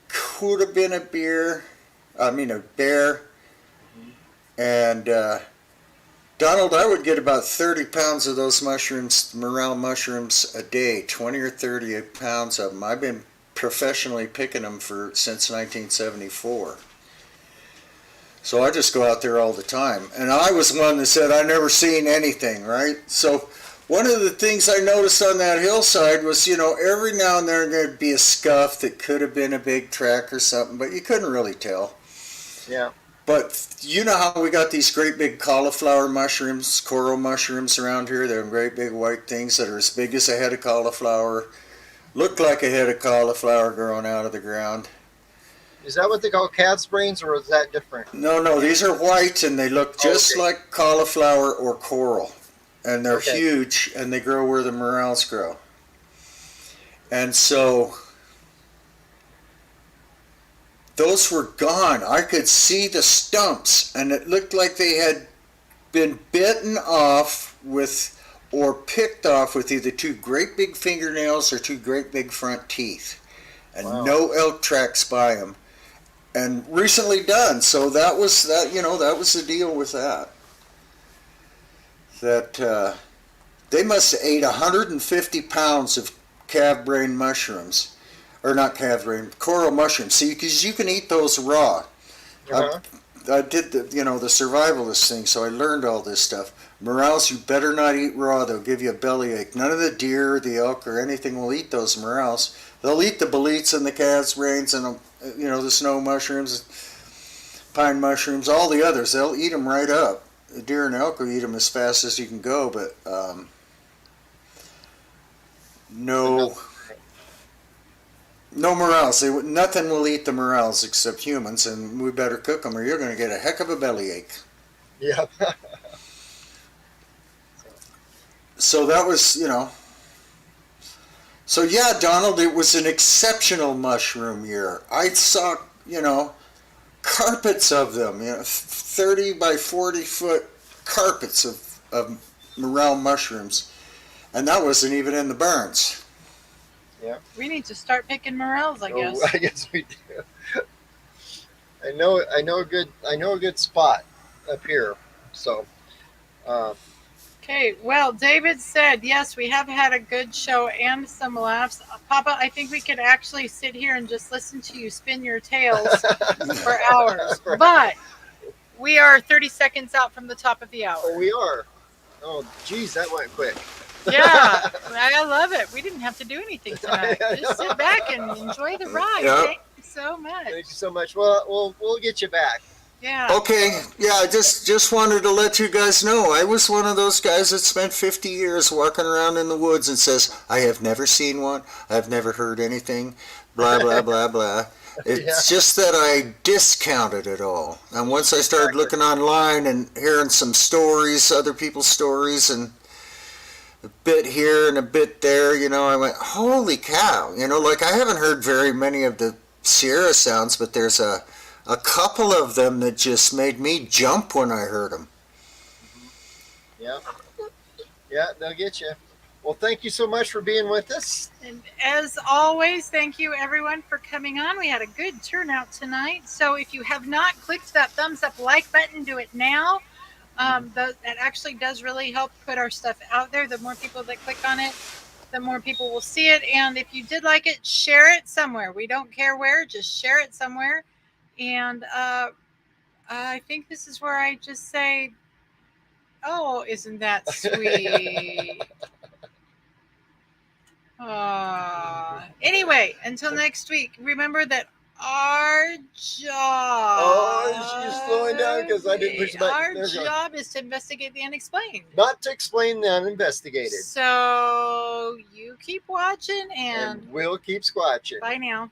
could have been a bear, and Donald, I would get about 30 pounds of those mushrooms, morel mushrooms, a day, 20 or 30 pounds of them. I've been professionally picking them since 1974. So I just go out there all the time. And I was one that said I never seen anything, right? So one of the things I noticed on that hillside was, you know, every now and then there'd be a scuff that could have been a big track or something, but you couldn't really tell. Yeah. But you know how we got these great big cauliflower mushrooms, coral mushrooms around here? They're great big white things that are as big as a head of cauliflower, look like a head of cauliflower growing out of the ground. Is that what they call cat's brains, or is that different? No, these are white and they look just like cauliflower or coral. And they're huge and they grow where the morels grow. And so those were gone. I could see the stumps and it looked like they had been bitten off with or picked off with either two great big fingernails or two great big front teeth. And no elk tracks by them. And recently done. So that was the deal with that. That they must have ate 150 pounds of calf brain mushrooms. Or not calf brain, coral mushrooms. See, because you can eat those raw. I did the survivalist thing, so I learned all this stuff. Morels, you better not eat raw. They'll give you a bellyache. None of the deer, the elk, or anything will eat those morels. They'll eat the boletes and the calf's brains and the snow mushrooms, pine mushrooms, all the others. They'll eat them right up. The deer and elk will eat them as fast as you can go, but no morels. Nothing will eat the morels except humans, and we better cook them or you're going to get a heck of a bellyache. Yeah. So that was, So yeah, Donald, it was an exceptional mushroom year. I saw, carpets of them, 30 by 40 foot carpets of morel mushrooms. And that wasn't even in the barns. Yeah. We need to start picking morels, I guess. I guess we do. I know a good spot up here. So Okay, well, David said, yes, we have had a good show and some laughs. Papa, I think we could actually sit here and just listen to you spin your tails for hours. Right. But we are 30 seconds out from the top of the hour. Oh, we are. Oh, geez, that went quick. Yeah, I love it. We didn't have to do anything tonight. Just sit back and enjoy the ride. Yep. Thank you so much. Thank you so much. Well, we'll get you back. Yeah. Okay, yeah, I just wanted to let you guys know, I was one of those guys that spent 50 years walking around in the woods and says, I have never seen one, I've never heard anything, blah, blah, blah, blah. It's just that I discounted it all. And once I started looking online and hearing some stories, other people's stories, and a bit here and a bit there. I went, holy cow. Like I haven't heard very many of the Sierra sounds, but there's a couple of them that just made me jump when I heard them. Yeah. Yeah, they'll get you. Well, thank you so much for being with us. And as always, thank you everyone for coming on. We had a good turnout tonight. So if you have not clicked that thumbs up like button, do it now. That actually does really help put our stuff out there. The more people that click on it, the more people will see it. And if you did like it, share it somewhere. We don't care where, just share it somewhere. And I think this is where I just say, oh, isn't that sweet? Anyway, until next week, remember that our job. Oh, she's slowing down because I didn't push the button. Our job is to investigate the unexplained. Not to explain the uninvestigated. So you keep watching and we'll keep squatching. bye now.